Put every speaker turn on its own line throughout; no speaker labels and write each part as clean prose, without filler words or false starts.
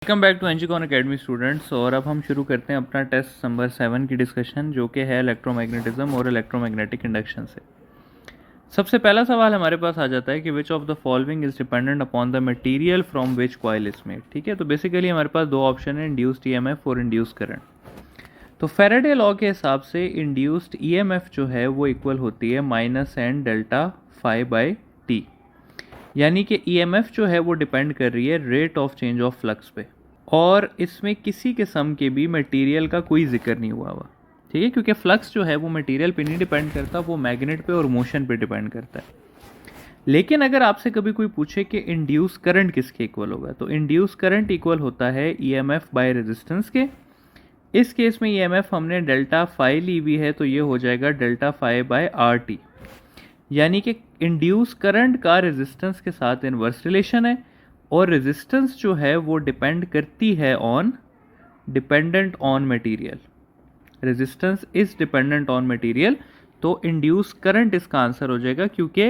Welcome back to Engicon academy students. और अब हम शुरू करते हैं अपना टेस्ट नंबर 7 की डिस्कशन, जो कि है इलेक्ट्रोमैग्नेटिज्म और इलेक्ट्रोमैग्नेटिक इंडक्शन से। सबसे पहला सवाल हमारे पास आ जाता है कि which of the following is dependent upon the material from which coil is made. ठीक है, तो बेसिकली हमारे पास दो ऑप्शन है, इंड्यूस्ड ईएमएफ और इंड्यूस्ड करंट। तो फैराडे लॉ के हिसाब से इंड्यूस्ड ईएमएफ जो है वो इक्वल होती है -n delta phi by T, यानी कि ईएमएफ जो है वो डिपेंड कर रही है rate of change of flux पे, और इसमें किसी किस्म के भी मटेरियल का कोई जिक्र नहीं हुआ। ठीक है, क्योंकि फ्लक्स जो है वो मटेरियल पे नहीं डिपेंड करता, वो मैग्नेट पे और मोशन पे डिपेंड करता है। लेकिन अगर आपसे कभी कोई पूछे कि इंड्यूस करंट किसके इक्वल होगा, तो इंड्यूस करंट इक्वल होता है ईएमएफ बाय रेजिस्टेंस के। इस केस में ईएमएफ हमने डेल्टा फाई ली हुई है, तो ये हो जाएगा delta phi by R T, यानी कि इंड्यूस करंट का रेजिस्टेंस के साथ इनवर्स रिलेशन है, और रेजिस्टेंस जो है वो dependent on material. Resistance is dependent on material, तो इंड्यूस करंट इसका आंसर हो जाएगा, क्योंकि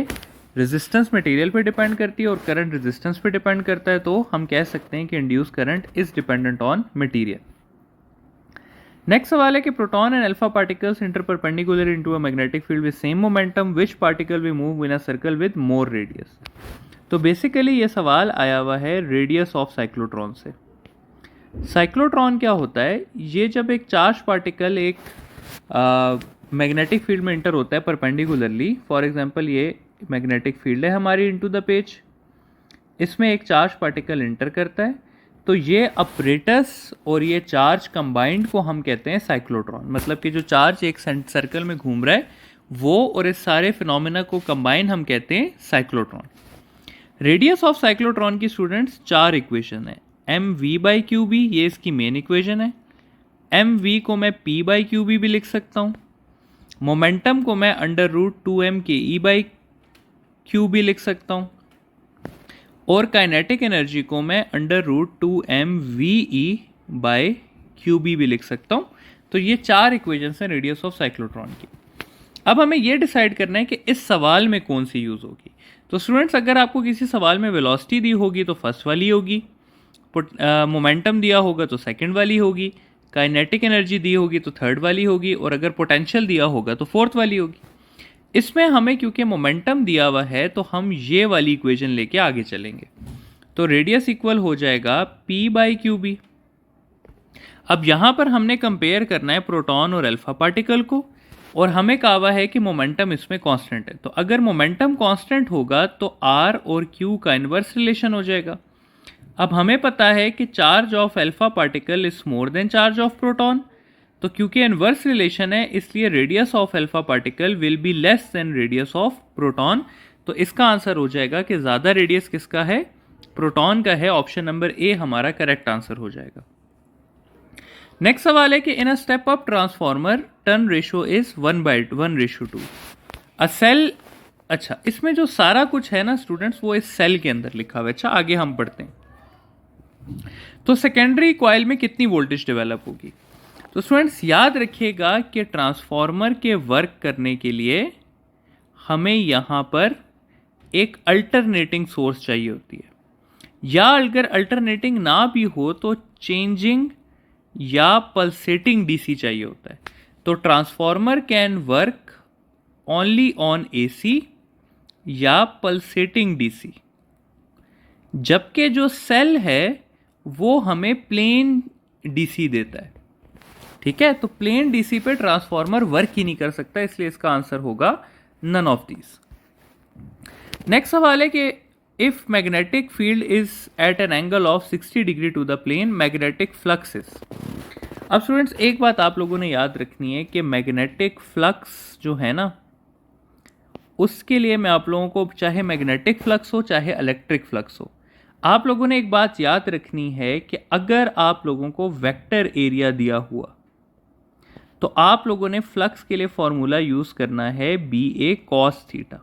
रेजिस्टेंस मटेरियल पे डिपेंड करती है और करंट रेजिस्टेंस पे डिपेंड करता है, तो हम कह सकते हैं कि induce current is dependent on material. Next सवाल है कि proton and alpha particles inter perpendicular into a magnetic field with same momentum, which particle will move in a circle with more radius. तो बेसिकली ये सवाल आया हुआ है radius of cyclotron से। साइक्लोट्रॉन क्या होता है, ये जब एक चार्ज पार्टिकल एक मैग्नेटिक फील्ड में इंटर होता है परपेंडिकुलरली, फॉर एग्जांपल ये मैग्नेटिक फील्ड है हमारी इनटू द पेज, इसमें एक चार्ज पार्टिकल इंटर करता है, तो ये अपरेटस और ये चार्ज कंबाइंड को हम कहते हैं साइक्लोट्रॉन। मतलब कि जो चार्ज एक सर्कल में घूम रहा है वो और इस सारे फिनोमेना को कंबाइन हम कहते हैं साइक्लोट्रॉन। रेडियस ऑफ साइक्लोट्रॉन की स्टूडेंट्स 4 इक्वेशन है। M V by Q B, ये इसकी मेन इक्वेशन है। एम वी को मैं पी बाई क्यू बी भी लिख सकता हूँ। मोमेंटम को मैं √2m के ई बाई क्यू बी लिख सकता हूँ, और काइनेटिक एनर्जी को मैं √2m V E by Q B भी लिख सकता हूँ। तो ये 4 इक्वेशंस हैं रेडियस ऑफ साइक्लोट्रॉन की। अब हमें ये डिसाइड करना है कि इस सवाल में कौन सी यूज़ होगी। तो स्टूडेंट्स, अगर आपको किसी सवाल में वेलोसिटी दी होगी तो फर्स्ट वाली होगी, मोमेंटम दिया होगा तो सेकंड वाली होगी, काइनेटिक एनर्जी दी होगी तो थर्ड वाली होगी, और अगर पोटेंशियल दिया होगा तो फोर्थ वाली होगी। इसमें हमें क्योंकि मोमेंटम दिया हुआ है तो हम ये वाली इक्वेशन लेके आगे चलेंगे। तो रेडियस इक्वल हो जाएगा P बाई क्यू बी। अब यहाँ पर हमने कंपेयर करना है प्रोटॉन और अल्फा पार्टिकल को, और हमें कहा हुआ है कि मोमेंटम इसमें कांस्टेंट है। तो अगर मोमेंटम कांस्टेंट होगा तो R और Q का इनवर्स रिलेशन हो जाएगा। अब हमें पता है कि charge of alpha particle is more than charge of proton, तो क्योंकि इनवर्स रिलेशन है इसलिए radius of alpha particle will be less than radius of proton. तो इसका आंसर हो जाएगा कि ज़्यादा रेडियस किसका है, प्रोटॉन का है। ऑप्शन नंबर ए हमारा करेक्ट आंसर हो जाएगा। नेक्स्ट सवाल है कि in a step up transformer turn ratio is 1:2 a cell. अच्छा, इसमें जो सारा कुछ है ना स्टूडेंट्स, वो इस सेल के अंदर लिखा हुआ है। अच्छा, आगे हम पढ़ते हैं। तो सेकेंडरी कॉइल में कितनी वोल्टेज डेवलप होगी। तो स्टूडेंट्स याद रखिएगा कि ट्रांसफॉर्मर के वर्क करने के लिए हमें यहाँ पर एक अल्टरनेटिंग सोर्स चाहिए होती है, या अगर अल्टरनेटिंग ना भी हो तो चेंजिंग या पल्सेटिंग डीसी चाहिए होता है। तो transformer can work only on AC या पल्सेटिंग डीसी, जबकि जो सेल है वो हमें प्लेन डीसी देता है। ठीक है, तो प्लेन डीसी पे ट्रांसफॉर्मर वर्क ही नहीं कर सकता, इसलिए इसका आंसर होगा नन ऑफ दीज। नेक्स्ट सवाल है कि if magnetic field is at an angle of 60 degree to the plane, magnetic flux is. अब स्टूडेंट्स, एक बात आप लोगों ने याद रखनी है कि मैग्नेटिक फ्लक्स जो है ना, उसके लिए मैं आप लोगों को, चाहे मैग्नेटिक फ्लक्स हो चाहे इलेक्ट्रिक फ्लक्स हो, आप लोगों ने एक बात याद रखनी है कि अगर आप लोगों को वेक्टर एरिया दिया हुआ तो आप लोगों ने फ्लक्स के लिए फॉर्मूला यूज करना है BA cos थीटा।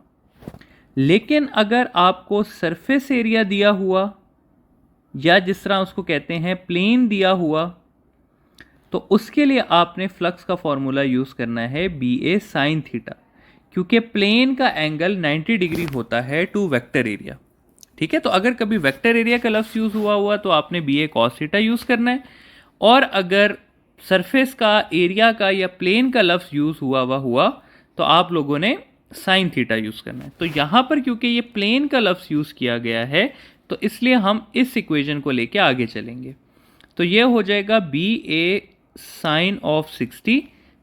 लेकिन अगर आपको सरफेस एरिया दिया हुआ, या जिस तरह उसको कहते हैं प्लेन दिया हुआ, तो उसके लिए आपने फ्लक्स का फॉर्मूला यूज करना है BA sin थीटा, क्योंकि प्लेन का एंगल 90 डिग्री होता है टू वेक्टर एरिया। ठीक है, तो अगर कभी वेक्टर एरिया का लफ्ज़ यूज़ हुआ तो आपने बी ए कॉस थीटा यूज़ करना है, और अगर सरफेस का, एरिया का या प्लेन का लफ्ज़ यूज़ हुआ तो आप लोगों ने साइन थीटा यूज़ करना है। तो यहाँ पर क्योंकि ये प्लेन का लफ्ज़ यूज़ किया गया है तो इसलिए हम इस इक्वेशन को लेके आगे चलेंगे। तो ये हो जाएगा B A sine of 60,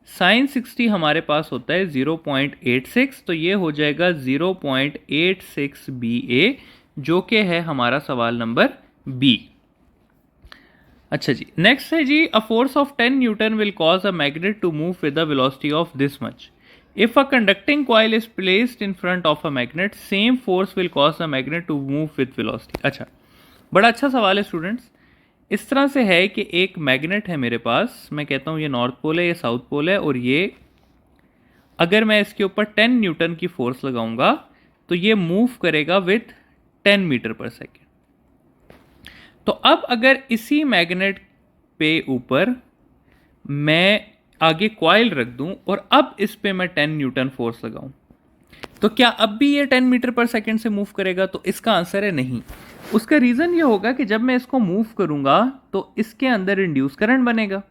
sine 60 हमारे पास होता है 0.86, तो ये हो जाएगा 0.86 बी ए, जो कि है हमारा सवाल नंबर बी। अच्छा जी, नेक्स्ट है जी, a force of 10 newton will cause a magnet to move with the velocity of this much. If a conducting coil is placed in front of a magnet, same force will cause a magnet to move with velocity. अच्छा, बड़ा अच्छा सवाल है students. इस तरह से है कि एक मैग्नेट है मेरे पास, मैं कहता हूँ ये नॉर्थ पोल है, ये साउथ पोल है, और ये अगर मैं इसके ऊपर 10 न्यूटन की फोर्स लगाऊंगा तो ये मूव करेगा विथ 10 मीटर पर सेकेंड। तो अब अगर इसी मैग्नेट पे ऊपर मैं आगे कॉइल रख दूं और अब इस पे मैं 10 न्यूटन फोर्स लगाऊं, तो क्या अब भी ये 10 मीटर पर सेकेंड से मूव करेगा? तो इसका आंसर है नहीं। उसका रीज़न ये होगा कि जब मैं इसको मूव करूंगा तो इसके अंदर इंड्यूस करंट बनेगा,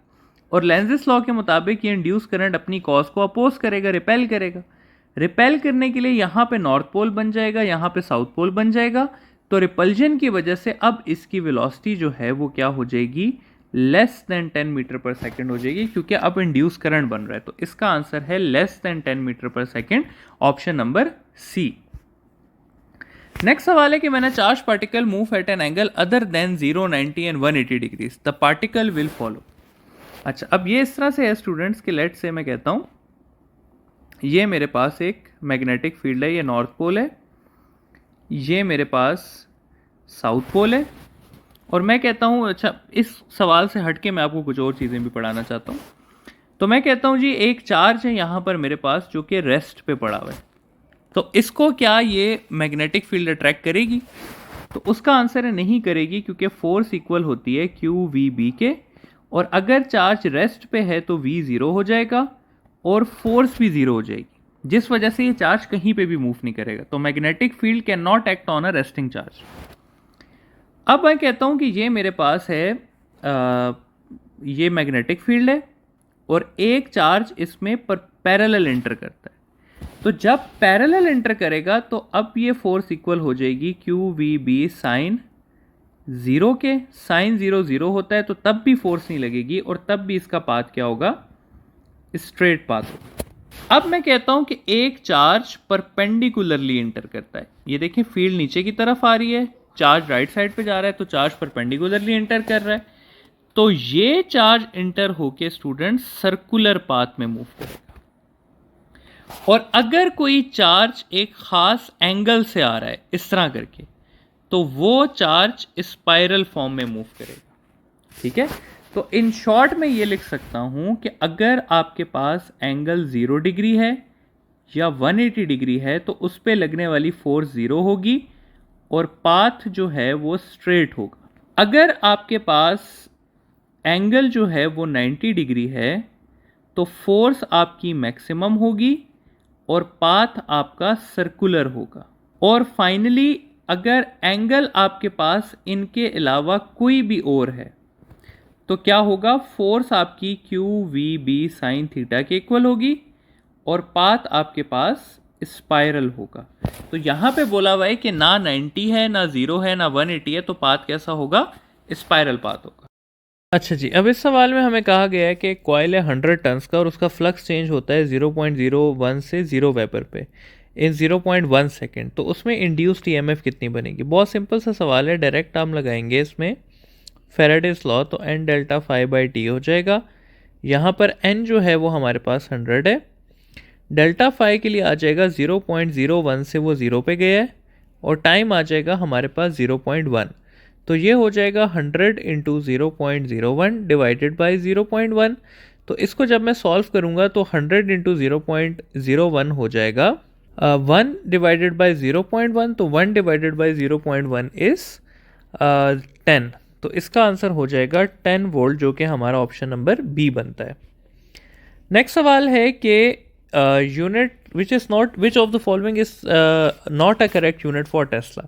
और लेंजिस लॉ के मुताबिक ये इंड्यूस करंट अपनी कॉज को अपोज करेगा, रिपेल करेगा। रिपेल करने के लिए यहाँ पे नॉर्थ पोल बन जाएगा, यहाँ पे साउथ पोल बन जाएगा, तो रिपल्जन की वजह से अब इसकी वेलोसिटी जो है वो क्या हो जाएगी? Less than 10 metre per second हो जाएगी, क्योंकि अब इंड्यूस करंट बन रहा है। तो इसका आंसर है less than 10 metre per second, option number C. Next सवाल है कि मैंने charge particle move at an angle other than 0, 90 and 180 degrees, the particle will follow. अच्छा, अब ये इस तरह से है स्टूडेंट्स कि लेट से मैं कहता हूँ ये मेरे पास एक मैग्नेटिक फील्ड है, ये नॉर्थ पोल है, ये मेरे पास साउथ पोल है, और मैं कहता हूँ, अच्छा इस सवाल से हट के मैं आपको कुछ और चीज़ें भी पढ़ाना चाहता हूँ। तो मैं कहता हूँ जी एक चार्ज है यहाँ पर मेरे पास जो कि रेस्ट पे पड़ा हुआ है, तो इसको क्या ये मैग्नेटिक फील्ड अट्रैक्ट करेगी? तो उसका आंसर है नहीं करेगी, क्योंकि फोर्स इक्वल होती है क्यू वी बी के, और अगर चार्ज रेस्ट पे है तो वी ज़ीरो हो जाएगा और फोर्स भी ज़ीरो हो जाएगी, जिस वजह से ये चार्ज कहीं पे भी मूव नहीं करेगा। तो magnetic field can not act on a resting charge. अब मैं कहता हूँ कि ये मेरे पास है ये मैग्नेटिक फील्ड है और एक चार्ज इसमें पैरेलल एंटर करता है। तो जब पैरेलल एंटर करेगा तो अब ये फोर्स इक्वल हो जाएगी Q V B sine zero के। साइन ज़ीरो ज़ीरो होता है तो तब भी फोर्स नहीं लगेगी, और तब भी इसका पाथ क्या होगा? स्ट्रेट पाथ होगा। अब मैं कहता हूं कि एक चार्ज परपेंडिकुलरली एंटर करता है। ये देखिए फील्ड नीचे की तरफ आ रही है, चार्ज राइट साइड पे जा रहा है, तो चार्ज परपेंडिकुलरली एंटर कर रहा है। तो ये चार्ज एंटर होके स्टूडेंट सर्कुलर पाथ में मूव करेगा, और अगर कोई चार्ज एक खास एंगल से आ रहा है इस तरह करके, तो वो चार्ज स्पाइरल फॉर्म में मूव करेगा। ठीक है, तो इन शॉर्ट में ये लिख सकता हूं कि अगर आपके पास एंगल 0 डिग्री है या 180 डिग्री है तो उस पर लगने वाली फोर्स 0 होगी और पाथ जो है वो स्ट्रेट होगा। अगर आपके पास एंगल जो है वो 90 डिग्री है तो फोर्स आपकी मैक्सिमम होगी और पाथ आपका सर्कुलर होगा। और फाइनली अगर एंगल आपके पास इनके अलावा कोई भी और है तो क्या होगा? फोर्स आपकी Q V B sine theta के इक्वल होगी और पाथ आपके पास स्पाइरल होगा। तो यहाँ पे बोला हुआ है कि ना 90 है, ना 0 है, ना 180 है, तो पाथ कैसा होगा? स्पाइरल पाथ होगा। अच्छा जी, अब इस सवाल में हमें कहा गया है कि कॉइल है 100 टन्स का और उसका फ्लक्स चेंज होता है 0.01 से 0 वेबर पे इन 0.1 सेकेंड, तो उसमें इंड्यूस्ड ईएमएफ कितनी बनेगी? बहुत सिंपल सा सवाल है, डायरेक्ट हम लगाएंगे इसमें फैराडेज लॉ, तो n delta phi by T हो जाएगा। यहाँ पर n जो है वो हमारे पास 100 है, डेल्टा फाई के लिए आ जाएगा 0.01 से वो 0 पे गया है, और टाइम आ जाएगा हमारे पास 0.1, तो ये हो जाएगा 100 इंटू 0.01 डिवाइडेड बाई 0.1। तो इसको जब मैं सॉल्व करूँगा तो 100 इंटू 0.01 हो जाएगा 1 डिवाइडेड बाई 0.1, तो 1 डिवाइडेड बाई 0.1 इज़ 10, तो इसका आंसर हो जाएगा 10 वोल्ट, जो कि हमारा ऑप्शन नंबर बी बनता है। नेक्स्ट सवाल है कि unit which of the following is not a correct unit for Tesla.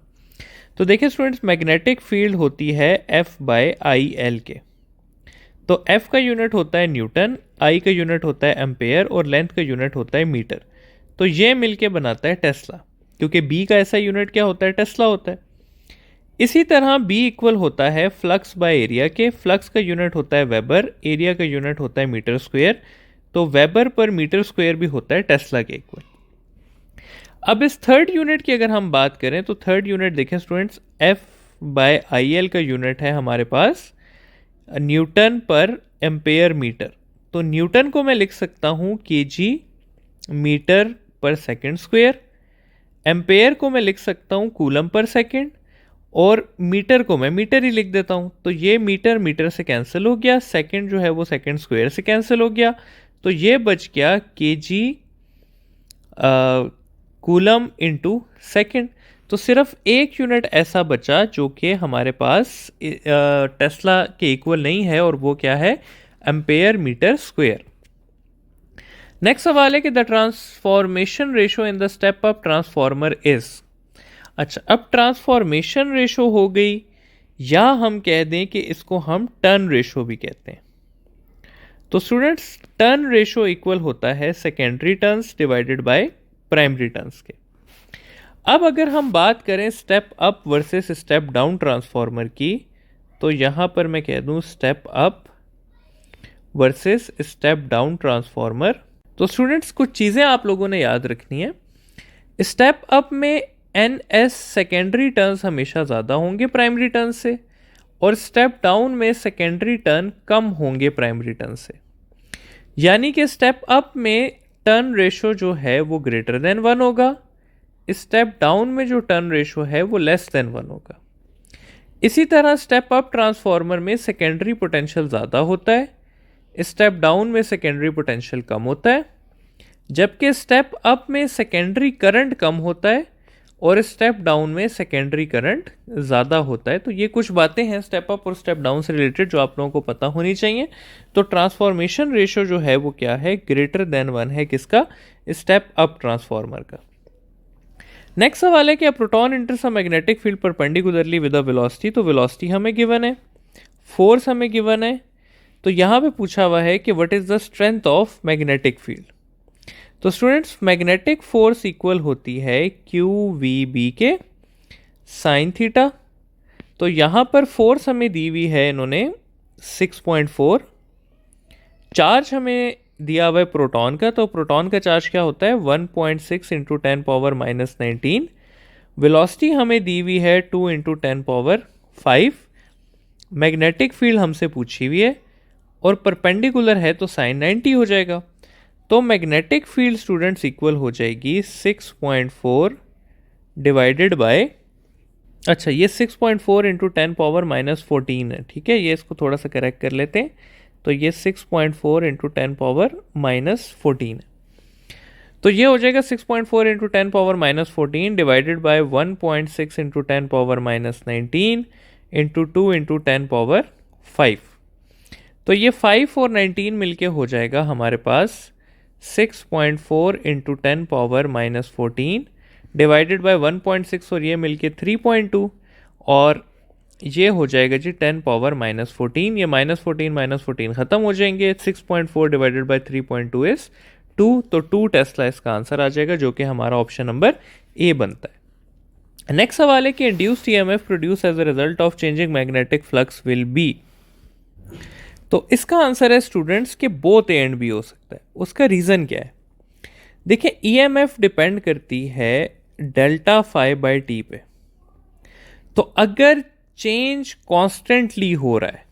तो देखिए स्टूडेंट्स, मैग्नेटिक फील्ड होती है F/IL के। तो F का यूनिट होता है न्यूटन, I का यूनिट होता है एम्पेयर और लेंथ का यूनिट होता है मीटर। तो ये मिलके बनाता है टेस्ला, क्योंकि B का ऐसा यूनिट क्या होता है, टेस्ला होता है। इसी तरह B इक्वल होता है फ्लक्स बाय एरिया के। फ्लक्स का यूनिट होता है वेबर, एरिया का यूनिट होता है मीटर स्क्वायर। तो वेबर पर मीटर स्क्वायर भी होता है टेस्ला के इक्वल। अब इस थर्ड यूनिट की अगर हम बात करें तो थर्ड यूनिट देखें स्टूडेंट्स, F/IL का यूनिट है हमारे पास न्यूटन पर एम्पेयर मीटर। तो न्यूटन को मैं लिख सकता हूँ kg metre per second square, ampere को मैं लिख सकता हूँ कूलम पर सेकेंड, और मीटर को मैं मीटर ही लिख देता हूँ। तो ये मीटर मीटर से कैंसिल हो गया, सेकेंड जो है वो सेकेंड स्क्वायर से कैंसिल हो गया। तो ये बच गया kg कूलम इंटू सेकेंड। तो सिर्फ एक यूनिट ऐसा बचा जो कि हमारे पास टेस्ला के इक्वल नहीं है, और वो क्या है, एम्पेयर मीटर स्क्वायर। नेक्स्ट सवाल है कि the transformation ratio in the step up transformer is. अच्छा, अब ट्रांसफॉर्मेशन रेशो हो गई, या हम कह दें कि इसको हम टर्न रेशो भी कहते हैं। तो स्टूडेंट्स, टर्न रेशो इक्वल होता है secondary turns divided by primary turns के। अब अगर हम बात करें step up versus step down transformer की, तो यहां पर मैं कह दूं step up versus step down transformer. तो स्टूडेंट्स, कुछ चीज़ें आप लोगों ने याद रखनी है। स्टेप अप में NS सेकेंडरी टर्न्स हमेशा ज़्यादा होंगे प्राइमरी टर्न से, और स्टेप डाउन में सेकेंडरी टर्न कम होंगे प्राइमरी टर्न से। यानी कि स्टेप अप में टर्न रेशो जो है वो ग्रेटर देन 1 होगा, स्टेप डाउन में जो टर्न रेशो है वो लेस देन 1 होगा। इसी तरह स्टेप अप ट्रांसफॉर्मर में सेकेंडरी पोटेंशियल ज़्यादा होता है, स्टेप डाउन में सेकेंडरी पोटेंशियल कम होता है, जबकि स्टेप अप में सेकेंडरी करंट कम होता है और स्टेप डाउन में सेकेंडरी करंट ज़्यादा होता है। तो ये कुछ बातें हैं स्टेप अप और स्टेप डाउन से रिलेटेड जो आप लोगों को पता होनी चाहिए। तो ट्रांसफॉर्मेशन रेशो जो है वो क्या है, ग्रेटर देन 1 है, किसका, स्टेप अप ट्रांसफॉर्मर का। नेक्स्ट सवाल है कि proton इंटर्स a magnetic field perpendicularly with a velocity. तो वेलोसिटी हमें गिवन है, फोर्स हमें गिवन है। तो यहाँ पे पूछा हुआ है कि what is the strength of magnetic field. तो स्टूडेंट्स, मैग्नेटिक फोर्स इक्वल होती है QVB के साइन थीटा। तो यहाँ पर फोर्स हमें दी हुई है इन्होंने 6.4, चार्ज हमें दिया हुआ है प्रोटॉन का। तो प्रोटॉन का चार्ज क्या होता है, 1.6 इंटू 10 पावर -19। वेलोसिटी हमें दी हुई है 2 इंटू 10 पावर 5। मैग्नेटिक फील्ड हमसे पूछी हुई है और परपेंडिकुलर है तो साइन 90 हो जाएगा। तो मैग्नेटिक फील्ड स्टूडेंट्स इक्वल हो जाएगी 6.4 डिवाइडेड बाय, अच्छा ये 6.4 इंटू 10 पावर -14 है, ठीक है, ये इसको थोड़ा सा करेक्ट कर लेते हैं। तो ये 6.4 इंटू 10 पावर -14 है। तो ये हो जाएगा 6.4 into 10 power -14 divided by 1.6 into 10 power -19 into 2 into 10 power 5। तो ये 5 और 19 मिलके हो जाएगा हमारे पास 6.4 इंटू 10 पावर -14 डिवाइडेड बाय 1.6 और ये मिलके 3.2, और ये हो जाएगा जी 10 पावर -14। ये -14 ख़त्म हो जाएंगे। 6.4 डिवाइडेड बाय 3.2 इज 2। तो 2 टेस्ला इसका आंसर आ जाएगा, जो कि हमारा ऑप्शन नंबर ए बनता है। नेक्स्ट सवाल है कि induced EMF produce as a result of changing magnetic flux will be. तो इसका आंसर है स्टूडेंट्स कि बोथ ए एंड बी हो सकता है। उसका रीज़न क्या है, देखिए EMF डिपेंड करती है डेल्टा फाई बाई टी पे। तो अगर चेंज कॉन्स्टेंटली हो रहा है,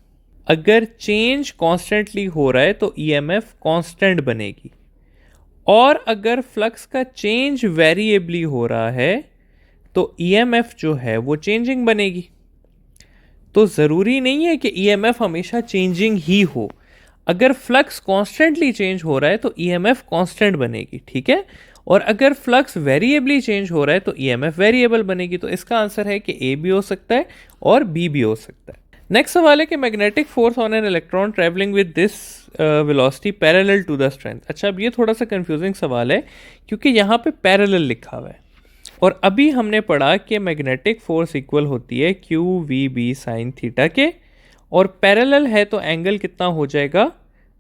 अगर चेंज कॉन्स्टेंटली हो रहा है तो EMF कांस्टेंट बनेगी, और अगर फ्लक्स का चेंज वेरिएबली हो रहा है तो EMF जो है वो चेंजिंग बनेगी। तो ज़रूरी नहीं है कि EMF हमेशा चेंजिंग ही हो। अगर फ्लक्स कॉन्स्टेंटली चेंज हो रहा है तो EMF कांस्टेंट बनेगी, ठीक है, और अगर फ्लक्स वेरिएबली चेंज हो रहा है तो EMF वेरिएबल बनेगी। तो इसका आंसर है कि ए भी हो सकता है और बी भी हो सकता है। नेक्स्ट सवाल है कि magnetic force on an electron travelling with this velocity parallel to the strength. अच्छा, अब ये थोड़ा सा कंफ्यूजिंग सवाल है क्योंकि यहाँ पे पैरेलल लिखा हुआ है। और अभी हमने पढ़ा कि मैग्नेटिक फोर्स इक्वल होती है Q V B sine theta के, और पैरेलल है तो एंगल कितना हो जाएगा,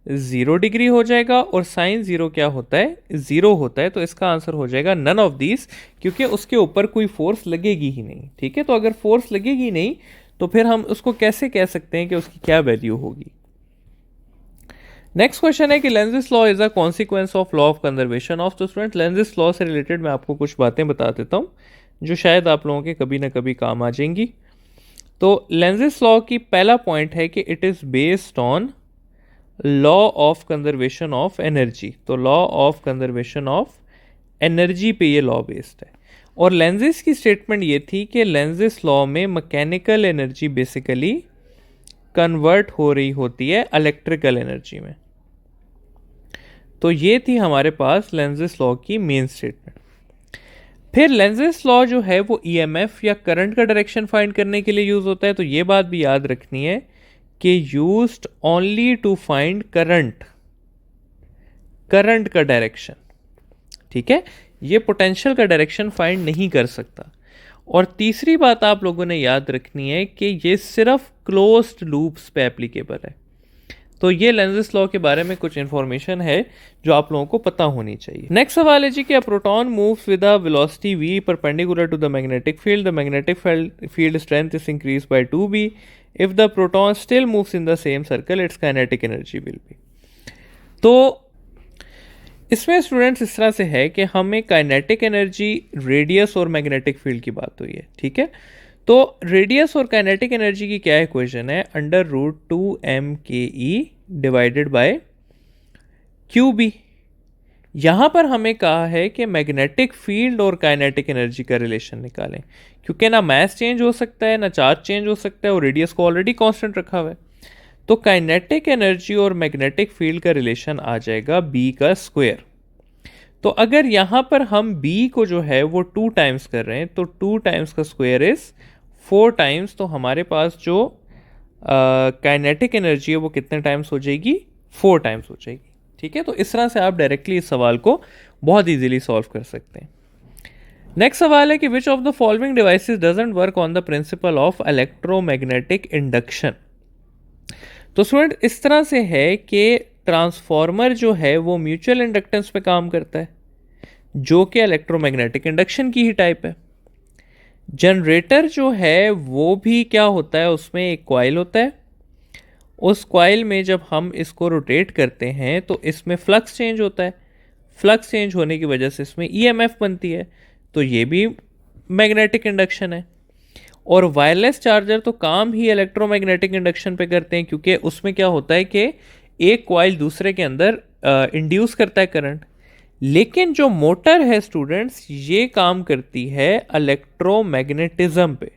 0 डिग्री हो जाएगा, और साइन 0 क्या होता है, 0 होता है। तो इसका आंसर हो जाएगा नन ऑफ दीज, क्योंकि उसके ऊपर कोई फोर्स लगेगी ही नहीं। ठीक है, तो अगर फोर्स लगेगी नहीं तो फिर हम उसको कैसे कह सकते हैं कि उसकी क्या वैल्यू होगी। नेक्स्ट क्वेश्चन है कि Lenz's law is a consequence of law of conservation of. तो स्टूडेंट लेंजिस लॉ से रिलेटेड मैं आपको कुछ बातें बता देता हूँ जो शायद आप लोगों के कभी ना कभी काम आ जाएंगी। तो लेंजिस लॉ की पहला पॉइंट है कि it is based on law of conservation of energy. तो law of conservation of energy पे ये लॉ बेस्ड है। और लेंजिस की स्टेटमेंट ये थी कि लेंजिस लॉ में मैकेनिकल एनर्जी बेसिकली कन्वर्ट हो रही होती है इलेक्ट्रिकल एनर्जी में। तो ये थी हमारे पास लेंजिस लॉ की मेन स्टेटमेंट। फिर लेंजिस लॉ जो है वो ईएमएफ या करंट का डायरेक्शन फाइंड करने के लिए यूज होता है। तो ये बात भी याद रखनी है कि used only to find current का डायरेक्शन। ठीक है, ये पोटेंशियल का डायरेक्शन फाइंड नहीं कर सकता। और तीसरी बात आप लोगों ने याद रखनी है कि ये सिर्फ क्लोज्ड लूप्स पे एप्लीकेबल है। तो ये लेंजिस लॉ के बारे में कुछ इंफॉर्मेशन है जो आप लोगों को पता होनी चाहिए। नेक्स्ट सवाल है जी कि a proton moves with a velocity v perpendicular to the magnetic field, the magnetic field strength is increase by 2b, if the proton still moves in the same circle its kinetic energy will be. तो इसमें students इस तरह से है कि हमें kinetic energy, radius और magnetic field की बात हुई है। ठीक है, तो रेडियस और काइनेटिक एनर्जी की क्या इक्वेशन है, √2mke डिवाइडेड बाय QB। यहां पर हमें कहा है कि मैग्नेटिक फील्ड और काइनेटिक एनर्जी का रिलेशन निकालें, क्योंकि ना मास चेंज हो सकता है ना चार्ज चेंज हो सकता है, और रेडियस को ऑलरेडी कांस्टेंट रखा हुआ है। तो काइनेटिक एनर्जी और मैग्नेटिक फील्ड का रिलेशन आ जाएगा b का स्क्वायर। तो अगर यहां पर हम b को जो है वो 2 टाइम्स कर रहे हैं तो 2 टाइम्स का स्क्वायर इज 4 टाइम्स। तो हमारे पास जो काइनेटिक एनर्जी है वो कितने टाइम्स हो जाएगी, 4 टाइम्स हो जाएगी। ठीक है, तो इस तरह से आप डायरेक्टली इस सवाल को बहुत इजीली सॉल्व कर सकते हैं। नेक्स्ट सवाल है कि which of the following devices doesn't work on the principle of electromagnetic induction. तो स्टूडेंट इस तरह से है कि ट्रांसफॉर्मर जो है वो म्यूचुअल इंडक्टेंस पे काम करता है, जो कि इलेक्ट्रोमैग्नेटिक इंडक्शन की ही टाइप है। जनरेटर जो है वो भी क्या होता है, उसमें एक कॉइल होता है। उस कॉइल में जब हम इसको रोटेट करते हैं तो इसमें फ्लक्स चेंज होता है। फ्लक्स चेंज होने की वजह से इसमें ईएमएफ बनती है, तो ये भी मैग्नेटिक इंडक्शन है। और वायरलेस चार्जर तो काम ही इलेक्ट्रोमैग्नेटिक इंडक्शन पे करते हैं, क्योंकि उसमें क्या होता है कि एक कॉइल दूसरे के अंदर इंड्यूस करता है करंट। लेकिन जो मोटर है स्टूडेंट्स, ये काम करती है इलेक्ट्रोमैग्नेटिज्म पे।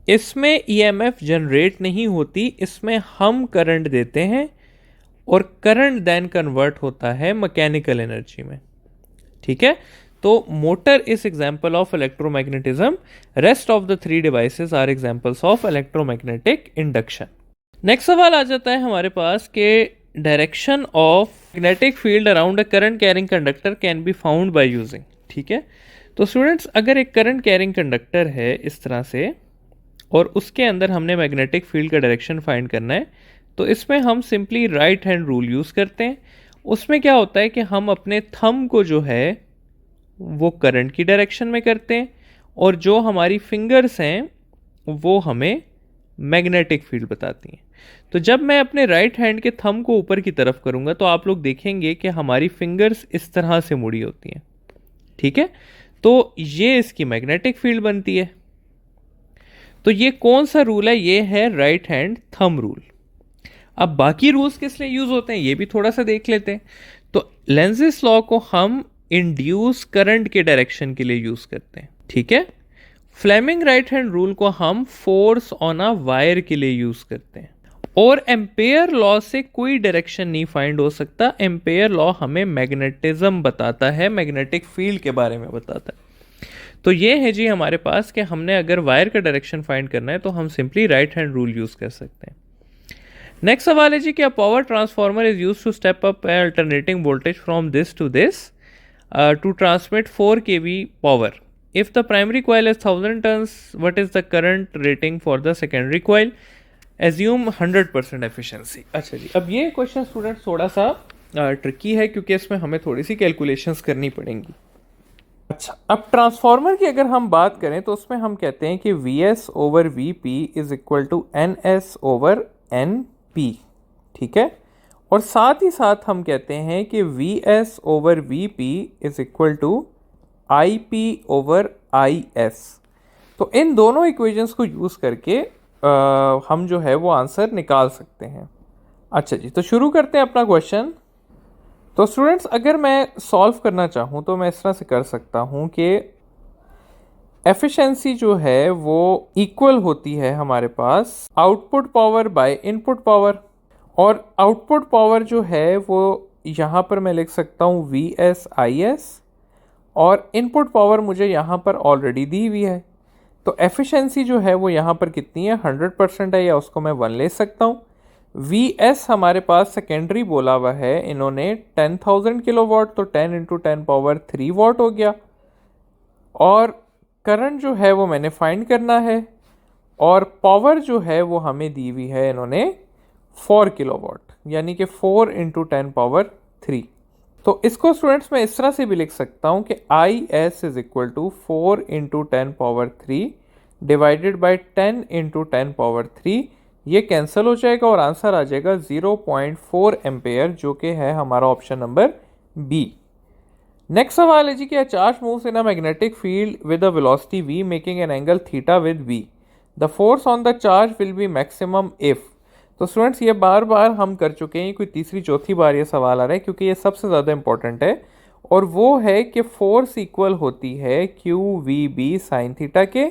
इसमें ईएमएफ जनरेट नहीं होती, इसमें हम करंट देते हैं और करंट देन कन्वर्ट होता है मैकेनिकल एनर्जी में। ठीक है, तो motor is example of electromagnetism, rest of the 3 devices are examples of electromagnetic induction. Next सवाल आ जाता है हमारे पास कि direction of magnetic field around a current carrying conductor can be found by using. ठीक है, तो स्टूडेंट्स अगर एक करंट कैरिंग कंडक्टर है इस तरह से और उसके अंदर हमने मैग्नेटिक फील्ड का डायरेक्शन फाइंड करना है, तो इसमें हम simply right hand rule use करते हैं। उसमें क्या होता है कि हम अपने थंब को जो है वो करंट की डायरेक्शन में करते हैं, और जो हमारी फिंगर्स हैं वो हमें मैग्नेटिक फील्ड बताती हैं। तो जब मैं अपने राइट हैंड के थंब को ऊपर की तरफ करूंगा तो आप लोग देखेंगे कि हमारी फिंगर्स इस तरह से मुड़ी होती हैं। ठीक है, तो ये इसकी मैग्नेटिक फील्ड बनती है। तो ये कौन सा रूल है, ये है राइट हैंड थंब रूल। अब बाकी रूल्स किस लिए यूज होते हैं ये भी थोड़ा सा देख लेते हैं। तो लेंजिस लॉ को हम इंड्यूस करंट के डायरेक्शन के लिए यूज करते हैं। ठीक है, फ्लेमिंग राइट हैंड रूल को हम फोर्स ऑन अ वायर के लिए यूज करते हैं। और एम्पेयर लॉ से कोई डायरेक्शन नहीं फाइंड हो सकता। एम्पेयर लॉ हमें मैग्नेटिज्म बताता है, मैग्नेटिक फील्ड के बारे में बताता है। तो ये है जी हमारे पास कि हमने अगर वायर का डायरेक्शन फाइंड करना है तो हम simply right hand rule use कर सकते हैं। नेक्स्ट सवाल है जी क्या power transformer is used to step up alternating voltage from this to this. to transmit 4 kV power. If the primary coil is 1000 turns, what is the current rating for the secondary coil? Assume 100% efficiency. अच्छा जी, अब ये question student थोड़ा सा tricky है क्योंकि इसमें हमें थोड़ी सी कैलकुलेशंस करनी पड़ेंगी. अच्छा, अब ट्रांसफार्मर की अगर हम बात करें तो उसमें हम कहते हैं कि Vs over Vp is equal to Ns over Np. ठीक है, और साथ ही साथ हम कहते हैं कि Vs over Vp is equal to Ip over Is. तो इन दोनों इक्वेशंस को यूज़ करके हम जो है वो आंसर निकाल सकते हैं. अच्छा जी, तो शुरू करते हैं अपना क्वेश्चन. तो स्टूडेंट्स, अगर मैं सॉल्व करना चाहूँ तो मैं इस तरह से कर सकता हूँ कि एफिशिएंसी जो है वो इक्वल होती है हमारे पास output power by input power. और आउटपुट पावर जो है वो यहाँ पर मैं लिख सकता हूँ VSIS, और इनपुट पावर मुझे यहाँ पर ऑलरेडी दी हुई है. तो एफिशिएंसी जो है वो यहाँ पर कितनी है, 100% है, या उसको मैं 1 ले सकता हूँ. Vs हमारे पास सेकेंडरी बोला हुआ है इन्होंने 10,000 किलोवाट, तो 10 इंटू 10 पावर 3 वाट हो गया. और करंट जो है वो मैंने फाइंड करना है, और पावर जो है वो हमें दी हुई है इन्होंने 4 किलोवाट, यानी कि 4 इंटू 10 पावर 3. तो इसको स्टूडेंट्स मैं इस तरह से भी लिख सकता हूँ कि IS is equal to 4 into 10 power 3 divided by 10 into 10 power 3. ये कैंसिल हो जाएगा और आंसर आ जाएगा 0.4 एम्पेयर, जो कि है हमारा ऑप्शन नंबर बी. नेक्स्ट सवाल है जी कि charge moves in a magnetic field with a velocity v making an angle theta with v. The force on the charge will be maximum if. तो स्टूडेंट्स, ये बार बार हम कर चुके हैं, कोई तीसरी चौथी बार ये सवाल आ रहा है क्योंकि ये सबसे ज़्यादा इंपॉर्टेंट है. और वो है कि फोर्स इक्वल होती है QVB साइन थीटा के.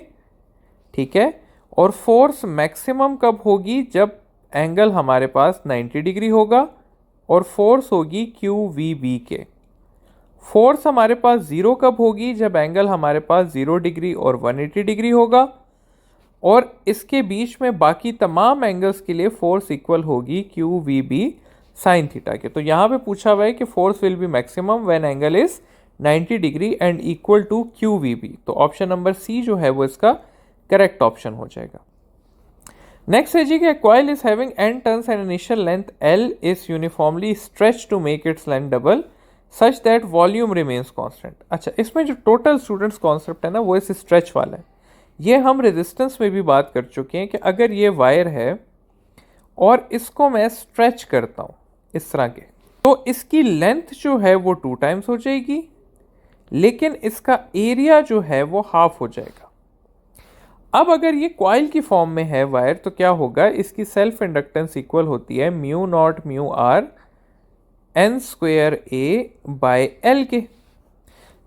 ठीक है, और फोर्स मैक्सिमम कब होगी, जब एंगल हमारे पास 90 डिग्री होगा, और फोर्स होगी QVB के. फोर्स हमारे पास ज़ीरो कब होगी, जब एंगल हमारे पास 0 डिग्री और 180 डिग्री होगा, और इसके बीच में बाकी तमाम एंगल्स के लिए फोर्स इक्वल होगी QVB साइन थीटा के. तो यहाँ पे पूछा हुआ है कि force will be maximum when angle is 90 degree and equal to QVB. तो ऑप्शन नंबर सी जो है वो इसका करेक्ट ऑप्शन हो जाएगा. नेक्स्ट है जी कि coil is having n turns and initial length L is uniformly stretch to make its length double such that volume remains constant. अच्छा, इसमें जो टोटल स्टूडेंट्स कॉन्सेप्ट है ना वो इस स्ट्रेच वाला है. ये हम रेजिस्टेंस में भी बात कर चुके हैं कि अगर ये वायर है और इसको मैं स्ट्रेच करता हूँ इस तरह के, तो इसकी लेंथ जो है वो 2 टाइम्स हो जाएगी, लेकिन इसका एरिया जो है वो हाफ हो जाएगा. अब अगर ये कॉइल की फॉर्म में है वायर, तो क्या होगा, इसकी सेल्फ इंडक्टेंस इक्वल होती है mu naught mu r n square a by L के.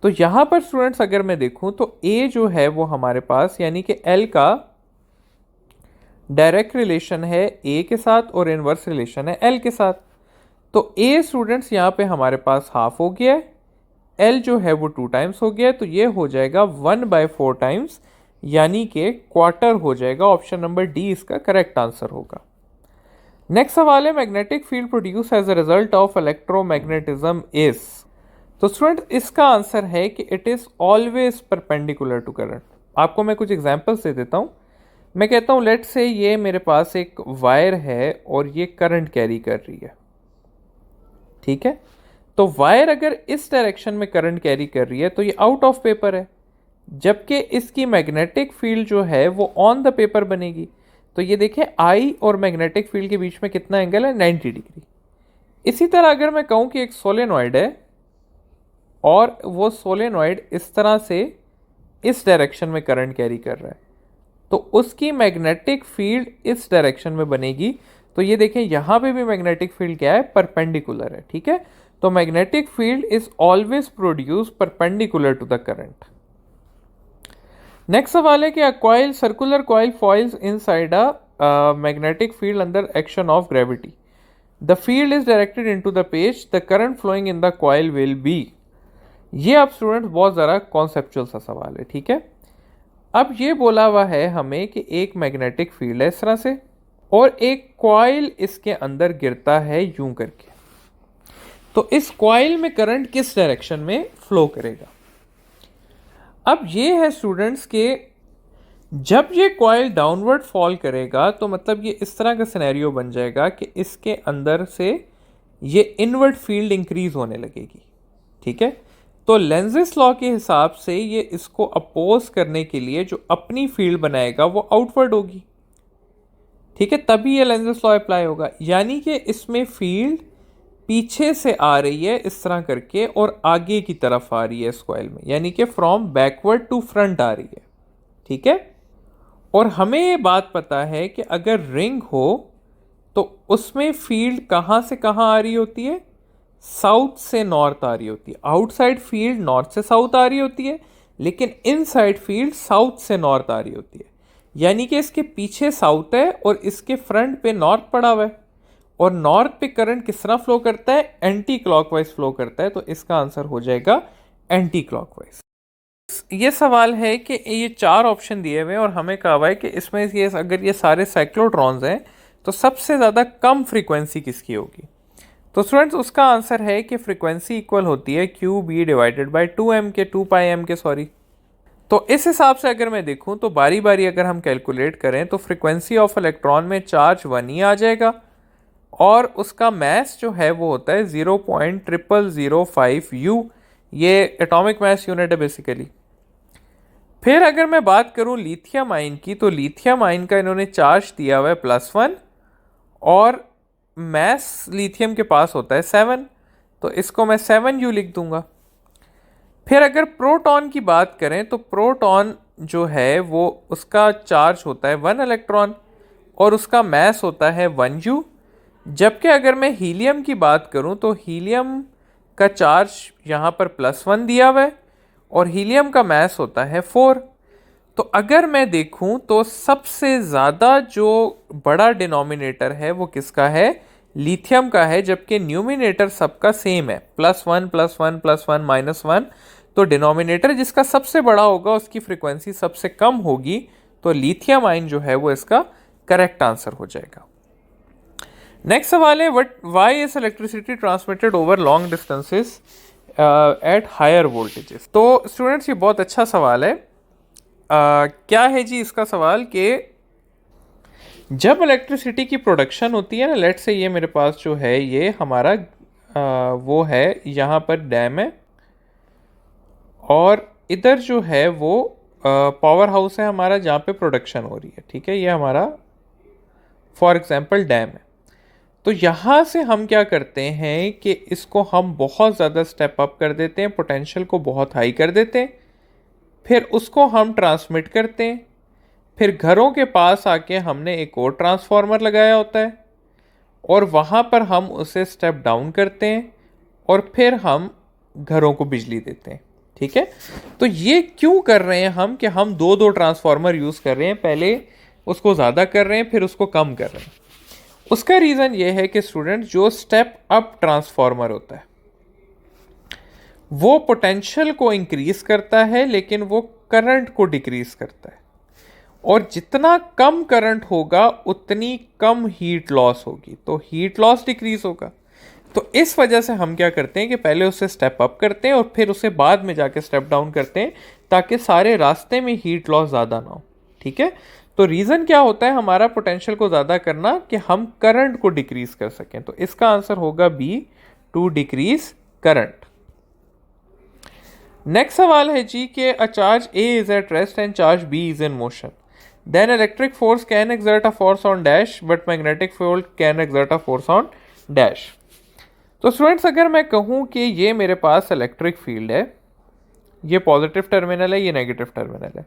तो यहाँ पर स्टूडेंट्स अगर मैं देखूँ तो A जो है वो हमारे पास, यानी कि L का डायरेक्ट रिलेशन है A के साथ और इनवर्स रिलेशन है L के साथ. तो A स्टूडेंट्स यहाँ पे हमारे पास हाफ हो गया है, L जो है वो 2 टाइम्स हो गया है, तो ये हो जाएगा 1/4 टाइम्स, यानी कि क्वार्टर हो जाएगा. ऑप्शन नंबर डी इसका करेक्ट आंसर होगा. नेक्स्ट सवाल है magnetic field produce as a result of electromagnetism is. तो स्टूडेंट, इसका आंसर है कि it is always perpendicular to current. आपको मैं कुछ एग्जांपल्स दे देता हूं. मैं कहता हूं लेट से ये मेरे पास एक वायर है और ये करंट कैरी कर रही है. ठीक है, तो वायर अगर इस डायरेक्शन में करंट कैरी कर रही है तो ये आउट ऑफ पेपर है, जबकि इसकी मैग्नेटिक फील्ड जो है वो ऑन द पेपर बनेगी. तो ये देखें, आई और मैग्नेटिक फील्ड के बीच में कितना एंगल है, 90 डिग्री. इसी तरह अगर मैं कहूँ कि एक सोलेनॉइड है और वो सोलेनॉइड इस तरह से इस डायरेक्शन में करंट कैरी कर रहा है, तो उसकी मैग्नेटिक फील्ड इस डायरेक्शन में बनेगी. तो ये देखें, यहाँ पे भी मैग्नेटिक फील्ड क्या है, परपेंडिकुलर है. ठीक है, तो magnetic field is always produce perpendicular to the current. Next सवाल है कि a coil circular coil foils inside a magnetic field under action of gravity. The field is directed into the page, the current flowing in the coil will be. ये अब students बहुत ज़रा conceptual सा सवाल है. ठीक है, अब ये बोला हुआ है हमें कि एक मैग्नेटिक फील्ड है इस तरह से, और एक कॉइल इसके अंदर गिरता है यूं करके. तो इस कॉइल में करंट किस डायरेक्शन में फ्लो करेगा। अब ये है स्टूडेंट्स के जब ये कॉइल डाउनवर्ड फॉल करेगा तो मतलब ये इस तरह का सिनेरियो बन जाएगा कि इसके अंदर से ये इनवर्ड फील्ड इंक्रीज होने लगेगी। ठीक है, तो लेंजिस लॉ के हिसाब से ये इसको अपोज करने के लिए जो अपनी फील्ड बनाएगा वो आउटवर्ड होगी। ठीक है, तभी ये लेंजिस लॉ अप्लाई होगा, यानी कि इसमें फील्ड पीछे से आ रही है इस तरह करके और आगे की तरफ आ रही है इस कॉइल में, यानी कि फ्रॉम बैकवर्ड टू फ्रंट आ रही है। ठीक है, और हमें ये बात पता है कि अगर रिंग हो तो उसमें फील्ड कहाँ से कहाँ आ रही होती है, साउथ से नॉर्थ आ रही होती है। आउटसाइड फील्ड नॉर्थ से साउथ आ रही होती है, लेकिन इनसाइड फील्ड साउथ से नॉर्थ आ रही होती है, यानी कि इसके पीछे साउथ है और इसके फ्रंट पे नॉर्थ पड़ा हुआ है। और नॉर्थ पे करंट किस तरह फ्लो करता है, एंटी क्लॉकवाइज फ्लो करता है, तो इसका आंसर हो जाएगा एंटी क्लॉकवाइज। ये सवाल है कि ये 4 ऑप्शन दिए हुए हैं और हमें कहा हुआ है कि इसमें ये अगर ये सारे साइक्लोट्रॉन्स हैं तो सबसे ज़्यादा कम फ्रीक्वेंसी किसकी होगी। तो स्टूडेंट्स उसका आंसर है कि फ्रीक्वेंसी इक्वल होती है Q B divided by 2m के 2 पाई m के सॉरी। तो इस हिसाब से अगर मैं देखूं तो बारी बारी अगर हम कैलकुलेट करें तो फ्रीक्वेंसी ऑफ इलेक्ट्रॉन में चार्ज 1 ही आ जाएगा और उसका मैस जो है वो होता है 0.0005 U, ये एटॉमिक मैस यूनिट है बेसिकली। फिर अगर मैं बात करूं लिथियम आयन की, तो लिथियम आयन का इन्होंने चार्ज दिया हुआ है +1 और मैस लिथियम के पास होता है 7, तो इसको मैं 7U लिख दूंगा। फिर अगर प्रोटॉन की बात करें तो प्रोटॉन जो है वो उसका चार्ज होता है 1 इलेक्ट्रॉन और उसका मैस होता है 1U। जबकि अगर मैं हीलियम की बात करूं तो हीलियम का चार्ज यहाँ पर +1 दिया हुआ है और हीलियम का मैस होता है 4। तो अगर मैं देखूं तो सबसे ज़्यादा जो बड़ा डिनोमिनेटर है वो किसका है, लिथियम का है, जबकि न्यूमिनेटर सबका सेम है +1 +1 +1 -1। तो डिनोमिनेटर जिसका सबसे बड़ा होगा उसकी फ्रीक्वेंसी सबसे कम होगी, तो लिथियम आयन जो है वो इसका करेक्ट आंसर हो जाएगा। नेक्स्ट सवाल है why is electricity transmitted over long distances at higher voltages. तो स्टूडेंट्स ये बहुत अच्छा सवाल है। क्या है जी इसका सवाल कि जब इलेक्ट्रिसिटी की प्रोडक्शन होती है ना, लेट्स से ये मेरे पास जो है ये हमारा वो है, यहाँ पर डैम है और इधर जो है वो पावर हाउस है हमारा जहाँ पे प्रोडक्शन हो रही है। ठीक है, ये हमारा फॉर एग्जांपल डैम है। तो यहाँ से हम क्या करते हैं कि इसको हम बहुत ज़्यादा स्टेप अप कर देते हैं, पोटेंशियल को बहुत हाई कर देते हैं, फिर उसको हम ट्रांसमिट करते हैं, फिर घरों के पास आके हमने एक और ट्रांसफार्मर लगाया होता है और वहाँ पर हम उसे स्टेप डाउन करते हैं और फिर हम घरों को बिजली देते हैं। ठीक है, तो ये क्यों कर रहे हैं हम कि हम दो ट्रांसफार्मर यूज़ कर रहे हैं, पहले उसको ज़्यादा कर रहे हैं फिर उसको कम कर रहे हैं। उसका रीज़न ये है कि स्टूडेंट जो स्टेप अप ट्रांसफार्मर होता है वो पोटेंशियल को इंक्रीज करता है लेकिन वो करंट को डिक्रीज करता है, और जितना कम करंट होगा उतनी कम हीट लॉस होगी, तो हीट लॉस डिक्रीज होगा। तो इस वजह से हम क्या करते हैं कि पहले उसे स्टेप अप करते हैं और फिर उसे बाद में जाके स्टेप डाउन करते हैं ताकि सारे रास्ते में हीट लॉस ज़्यादा ना हो। ठीक है, तो रीज़न क्या होता है हमारा पोटेंशियल को ज़्यादा करना कि हम करंट को डिक्रीज कर सकें, तो इसका आंसर होगा B, to decrease current. Next सवाल है जी कि a charge A is at rest and charge B is in motion, then electric force can exert a force on dash but magnetic field can exert a force on dash. तो students अगर मैं कहूँ कि ये मेरे पास electric field है, ये positive terminal है, ये नेगेटिव टर्मिनल है,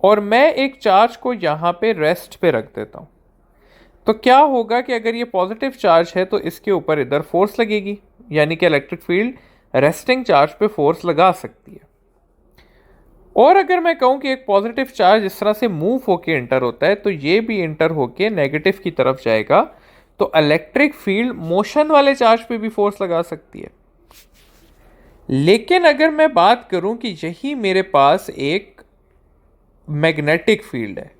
और मैं एक चार्ज को यहाँ पे रेस्ट पे रख देता हूँ, तो क्या होगा कि अगर ये पॉजिटिव चार्ज है तो इसके ऊपर इधर फोर्स लगेगी, यानी कि इलेक्ट्रिक फील्ड रेस्टिंग चार्ज पे फोर्स लगा सकती है। और अगर मैं कहूँ कि एक पॉजिटिव चार्ज इस तरह से मूव होके इंटर होता है तो ये भी इंटर होके नेगेटिव की तरफ जाएगा, तो इलेक्ट्रिक फील्ड मोशन वाले चार्ज पे भी फोर्स लगा सकती है। लेकिन अगर मैं बात करूं कि यही मेरे पास एक मैग्नेटिक फील्ड है,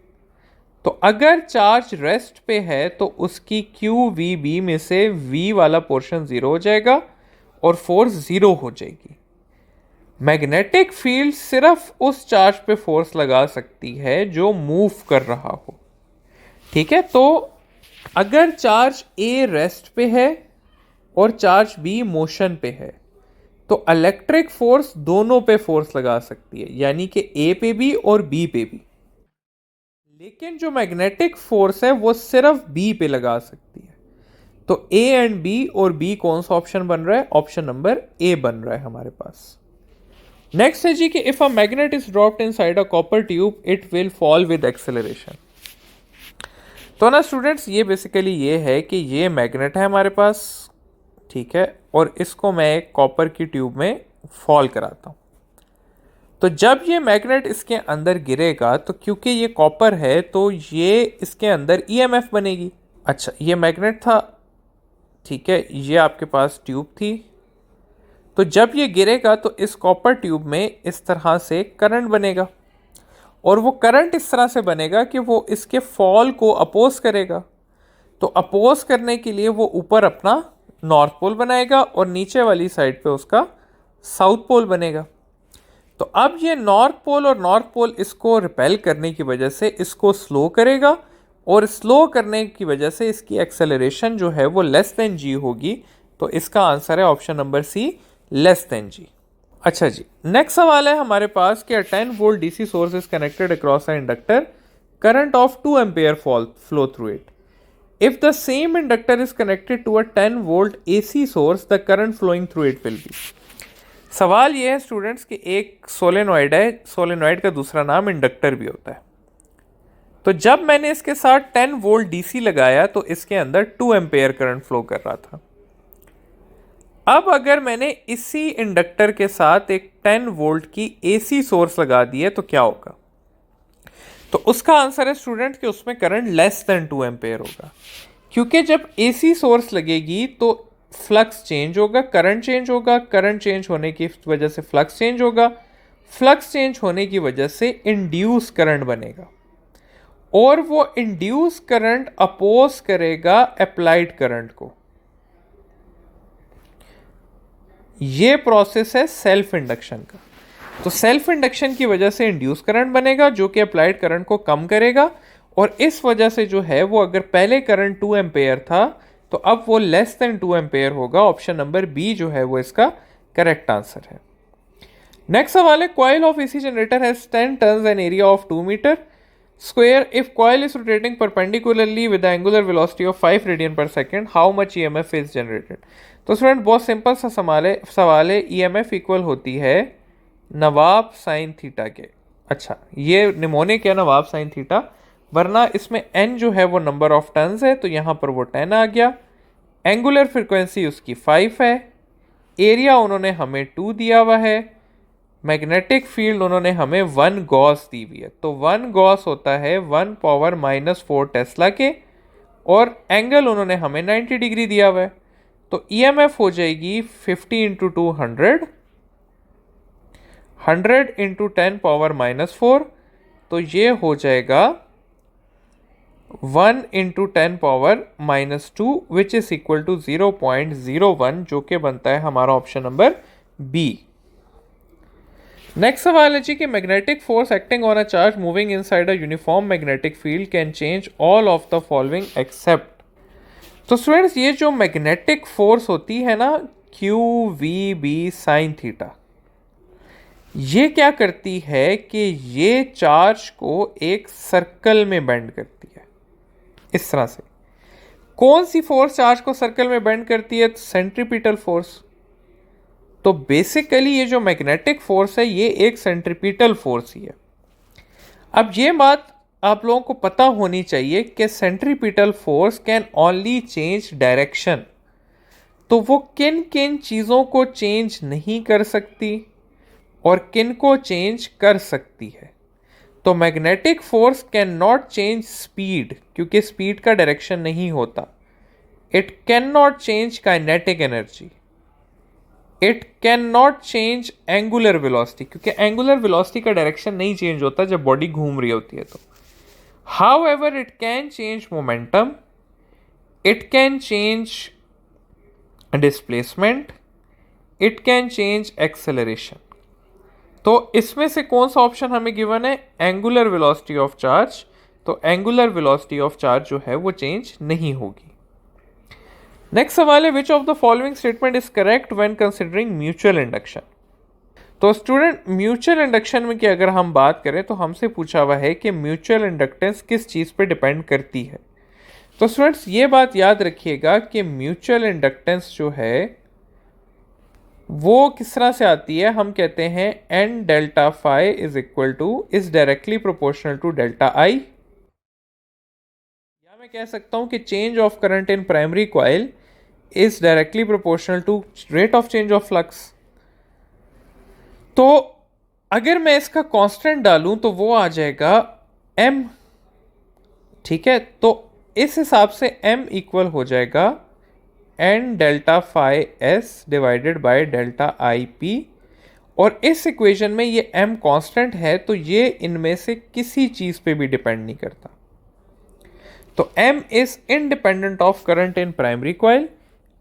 तो अगर चार्ज रेस्ट पे है तो उसकी क्यू वी बी में से वी वाला पोर्शन 0 हो जाएगा और फोर्स ज़ीरो हो जाएगी। मैग्नेटिक फील्ड सिर्फ उस चार्ज पे फोर्स लगा सकती है जो मूव कर रहा हो। ठीक है, तो अगर चार्ज ए रेस्ट पे है और चार्ज बी मोशन पे है तो इलेक्ट्रिक फोर्स दोनों पे फोर्स लगा सकती है, यानी कि ए पे भी और बी पे भी। लेकिन जो मैग्नेटिक फोर्स है वो सिर्फ बी पे लगा सकती है। तो ए एंड बी और बी कौन सा ऑप्शन बन रहा है? ऑप्शन नंबर ए बन रहा है हमारे पास। नेक्स्ट है जी कि if a magnet is dropped inside a copper tube it will fall with acceleration. तो ना स्टूडेंट्स, ये बेसिकली ये है कि ये मैग्नेट है हमारे पास, ठीक है, और इसको मैं एक कॉपर की ट्यूब में फॉल कराता हूँ। तो जब ये मैग्नेट इसके अंदर गिरेगा तो क्योंकि ये कॉपर है तो ये इसके अंदर ईएमएफ बनेगी। अच्छा, ये मैग्नेट था, ठीक है, ये आपके पास ट्यूब थी। तो जब ये गिरेगा तो इस कॉपर ट्यूब में इस तरह से करंट बनेगा, और वो करंट इस तरह से बनेगा कि वो इसके फॉल को अपोज करेगा। तो अपोज करने के लिए वो ऊपर अपना नॉर्थ पोल बनाएगा और नीचे वाली साइड पे उसका साउथ पोल बनेगा। तो अब ये नॉर्थ पोल और नॉर्थ पोल इसको रिपेल करने की वजह से इसको स्लो करेगा, और स्लो करने की वजह से इसकी एक्सेलरेशन जो है वो लेस देन जी होगी। तो इसका आंसर है option number C, less than G. अच्छा जी, नेक्स्ट सवाल है हमारे पास कि 10 volt DC source is connected across a inductor, current of 2 ampere flow through it. If the same inductor is connected to a 10 volt AC source, the current flowing through it will be। सवाल ये है students कि एक solenoid है, solenoid का दूसरा नाम inductor भी होता है। तो जब मैंने इसके साथ 10 वोल्ट डीसी लगाया तो इसके अंदर 2 एम्पेयर करंट फ्लो कर रहा था। अब अगर मैंने इसी इंडक्टर के साथ एक 10 वोल्ट की एसी सोर्स लगा दी है तो क्या होगा? तो उसका आंसर है स्टूडेंट कि उसमें करंट लेस देन 2 एम्पेयर होगा, क्योंकि जब एसी सोर्स लगेगी तो फ्लक्स चेंज होगा, करंट चेंज होगा, करंट चेंज होने की वजह से फ्लक्स चेंज होगा, फ्लक्स चेंज होने की वजह से इंड्यूस करंट बनेगा, और वो इंड्यूस करंट अपोज करेगा अप्लाइड करंट को। ये प्रोसेस है सेल्फ इंडक्शन का। तो सेल्फ इंडक्शन की वजह से इंड्यूस करंट बनेगा जो कि अप्लाइड करंट को कम करेगा, और इस वजह से जो है वो अगर पहले करंट 2 एम्पेयर था तो अब वो लेस देन 2 एम्पेयर होगा। ऑप्शन नंबर बी जो है वो इसका करेक्ट आंसर है। नेक्स्ट सवाल है, coil of AC generator has 10 turns and area of 2 metre square. If coil is rotating perpendicularly with angular velocity of 5 radian per second, how much EMF is generated. तो student बहुत simple सा सवाल है, EMF equal होती है नवाब sign theta के। अच्छा, ये निमोनिक है नवाब साइन थीटा, वरना इसमें n जो है वो नंबर ऑफ टर्न्स है तो यहाँ पर वो 10 आ गया। एंगुलर फ्रिक्वेंसी उसकी 5 है, एरिया उन्होंने हमें 2 दिया हुआ है, मैग्नेटिक फील्ड उन्होंने हमें 1 गॉस दी हुई है। तो 1 गॉस होता है 1 पावर -4 टेस्ला के, और एंगल उन्होंने हमें 90 डिग्री दिया हुआ है। तो ईएमएफ हो जाएगी 50 इंटू 200, 100 इंटू 10 पावर -4, तो ये हो जाएगा 1 into 10 power -2 which is equal to 0.01, जो कि बनता है हमारा ऑप्शन नंबर बी। नेक्स्ट सवाल है जी कि magnetic force acting on a charge moving inside a uniform magnetic field can change all of the following except. तो स्टूडेंट्स, ये जो मैग्नेटिक फोर्स होती है ना Q V B sine theta, ये क्या करती है कि ये चार्ज को एक सर्कल में बेंड करती है इस तरह से। कौन सी फोर्स चार्ज को सर्कल में बेंड करती है? Centripetal force. तो बेसिकली ये जो मैग्नेटिक फोर्स है ये एक सेंट्रीपिटल फोर्स ही है। अब ये बात आप लोगों को पता होनी चाहिए कि centripetal force can only change direction. तो वो किन किन चीज़ों को चेंज नहीं कर सकती और किन को चेंज कर सकती है? तो magnetic force can not change speed, क्योंकि स्पीड का डायरेक्शन नहीं होता। It can not change kinetic energy, it can not change angular velocity, क्योंकि एंगुलर वेलोसिटी का डायरेक्शन नहीं चेंज होता जब बॉडी घूम रही होती है। तो however it can change momentum, it can change displacement,
it can change acceleration. तो इसमें से कौन सा ऑप्शन हमें गिवन है? Angular velocity of charge. तो एंगुलर वेलोसिटी ऑफ चार्ज जो है वो चेंज नहीं होगी। नेक्स्ट सवाल है, which of the following statement is correct when considering mutual induction. तो स्टूडेंट, म्यूचुअल इंडक्शन में की अगर हम बात करें तो हमसे पूछा हुआ है कि म्यूचुअल इंडक्टेंस किस चीज़ पे डिपेंड करती है। तो स्टूडेंट्स ये बात याद रखिएगा कि म्यूचुअल इंडक्टेंस जो है वो किस तरह से आती है। हम कहते हैं N delta phi is equal to is directly proportional to delta I, या मैं कह सकता हूं कि change of current in primary coil is directly proportional to rate of change of flux. तो अगर मैं इसका कांस्टेंट डालूं तो वो आ जाएगा m, ठीक है। तो इस हिसाब से m इक्वल हो जाएगा N delta phi S divided by delta I P, और इस इक्वेशन में ये m कांस्टेंट है तो ये इनमें से किसी चीज पे भी डिपेंड नहीं करता। तो m is independent of current in primary coil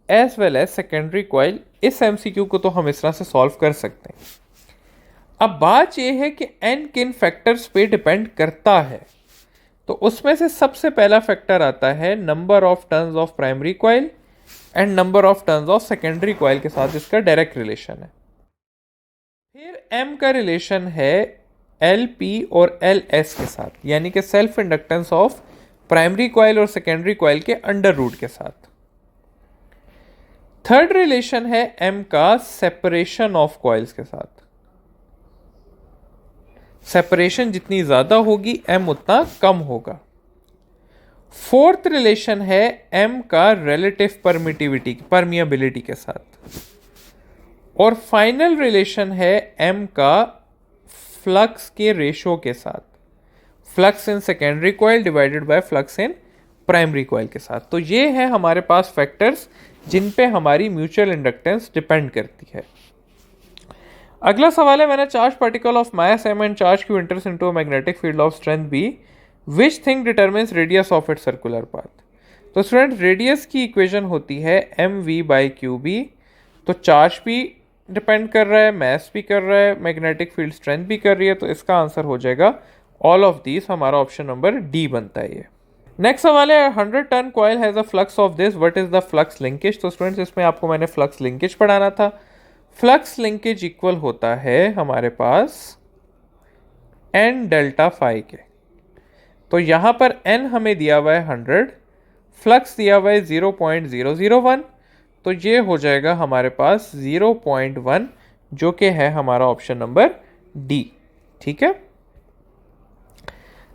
as well as secondary coil. इस एमसीक्यू को तो हम इस तरह से सॉल्व कर सकते हैं। अब बात यह है कि n किन फैक्टर्स पे डिपेंड करता है। तो उसमें से सबसे पहला फैक्टर आता है number of turns of primary coil and number of turns of secondary coil के साथ इसका डायरेक्ट रिलेशन है। फिर m का रिलेशन है LP और LS के साथ, यानी कि self inductance of primary coil और सेकेंडरी कॉइल के अंडर रूट के साथ। थर्ड रिलेशन है m का सेपरेशन ऑफ कॉइल्स के साथ। सेपरेशन जितनी ज्यादा होगी m उतना कम होगा। फोर्थ रिलेशन है m का रिलेटिव परमिएबिलिटी के साथ। और फाइनल रिलेशन है m का फ्लक्स के रेशो के साथ, flux in secondary coil divided by flux in primary coil के साथ। तो ये है हमारे पास फैक्टर्स जिन पे हमारी म्यूचुअल इंडक्टेंस डिपेंड करती है। अगला सवाल है, when a charge particle of mass m and charge q enters into a magnetic field of strength b, which thing determines radius of its circular path। तो स्टूडेंट, रेडियस की equation होती है mv by qb। तो charge भी depend कर रहा है, मास भी कर रहा है, मैग्नेटिक फील्ड स्ट्रेंथ भी कर रही है, तो इसका आंसर हो जाएगा ऑल ऑफ दीज। हमारा ऑप्शन नंबर डी बनता है ये। नेक्स्ट सवाल है, 100 turn coil has a flux of this, what is the flux linkage. तो स्टूडेंट्स, इसमें आपको मैंने फ्लक्स लिंकेज पढ़ाना था। फ्लक्स लिंकेज इक्वल होता है हमारे पास एन डेल्टा फाई के। तो यहां पर एन हमें दिया हुआ है 100, फ्लक्स दिया हुआ है 0.001, तो ये हो जाएगा हमारे पास 0.1, जो कि है हमारा ऑप्शन नंबर डी। ठीक है।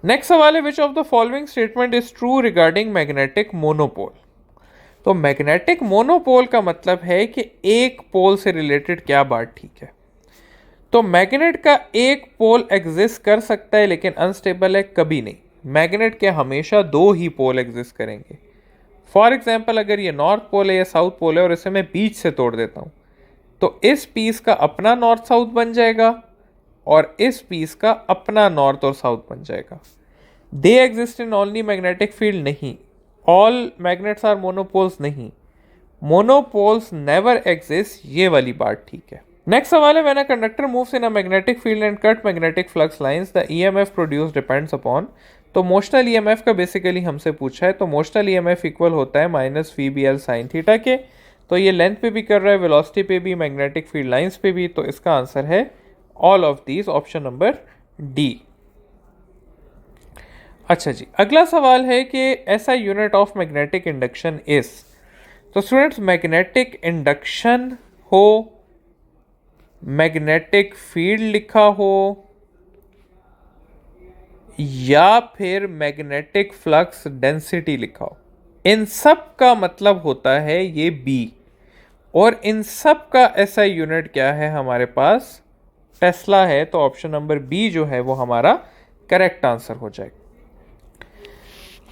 नेक्स्ट सवाल है, which of the following statement is true regarding magnetic monopole. तो मैग्नेटिक मोनोपोल का मतलब है कि एक पोल से रिलेटेड क्या बात ठीक है। तो मैग्नेट का एक पोल एग्जिस्ट कर सकता है लेकिन अनस्टेबल है, कभी नहीं। मैग्नेट के हमेशा दो ही पोल एग्जिस्ट करेंगे। फॉर एग्जाम्पल, अगर ये नॉर्थ पोल है या साउथ पोल है और इसे मैं बीच से तोड़ देता हूँ, तो इस पीस का अपना नॉर्थ साउथ बन जाएगा और इस पीस का अपना नॉर्थ और साउथ बन जाएगा। They exist in only magnetic field, नहीं। ऑल मैग्नेट्स आर मोनोपोल्स, नहीं। मोनोपोल्स नेवर एग्जिस्ट, ये वाली बात ठीक है। नेक्स्ट सवाल है, when a conductor moves in a magnetic field and cut magnetic flux lines, the EMF produce depends upon. तो मोशनल ईएमएफ का बेसिकली हमसे पूछा है। तो मोशनल ईएमएफ इक्वल होता है minus V B L sine theta के। तो ये लेंथ पे भी कर रहा है, वेलोसिटी पे भी, मैग्नेटिक फील्ड लाइंस पे भी। तो इसका आंसर है all of these, option number D. अच्छा जी, अगला सवाल है कि ऐसा unit of magnetic induction is. तो स्टूडेंट्स, मैग्नेटिक इंडक्शन हो, मैग्नेटिक फील्ड लिखा हो, या फिर मैग्नेटिक फ्लक्स डेंसिटी लिखा हो, इन सब का मतलब होता है ये बी। और इन सब का ऐसा यूनिट क्या है हमारे पास? टेस्ला है। तो ऑप्शन नंबर बी जो है वो हमारा करेक्ट आंसर हो जाएगा।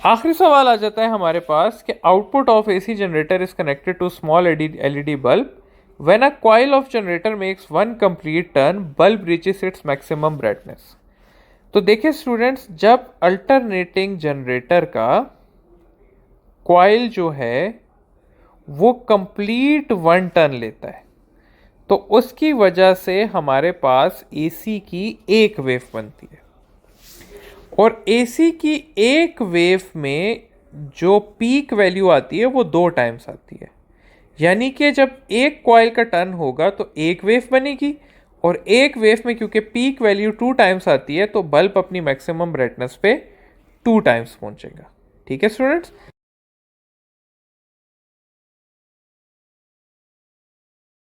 आखिरी सवाल आ जाता है हमारे पास कि output of AC generator is connected to small LED bulb, when a coil of generator makes one complete turn, bulb reaches its maximum brightness. तो देखिए स्टूडेंट्स, जब अल्टरनेटिंग जनरेटर का कॉइल जो है वो कंप्लीट वन टर्न लेता है, तो उसकी वजह से हमारे पास AC की एक वेव बनती है, और AC की एक वेव में जो पीक वैल्यू आती है वो 2 टाइम्स आती है। यानी कि जब एक कॉइल का टर्न होगा तो एक वेव बनेगी, और एक वेव में क्योंकि पीक वैल्यू 2 टाइम्स आती है तो बल्ब अपनी मैक्सिमम ब्राइटनेस पे 2 टाइम्स पहुंचेगा। ठीक है स्टूडेंट्स।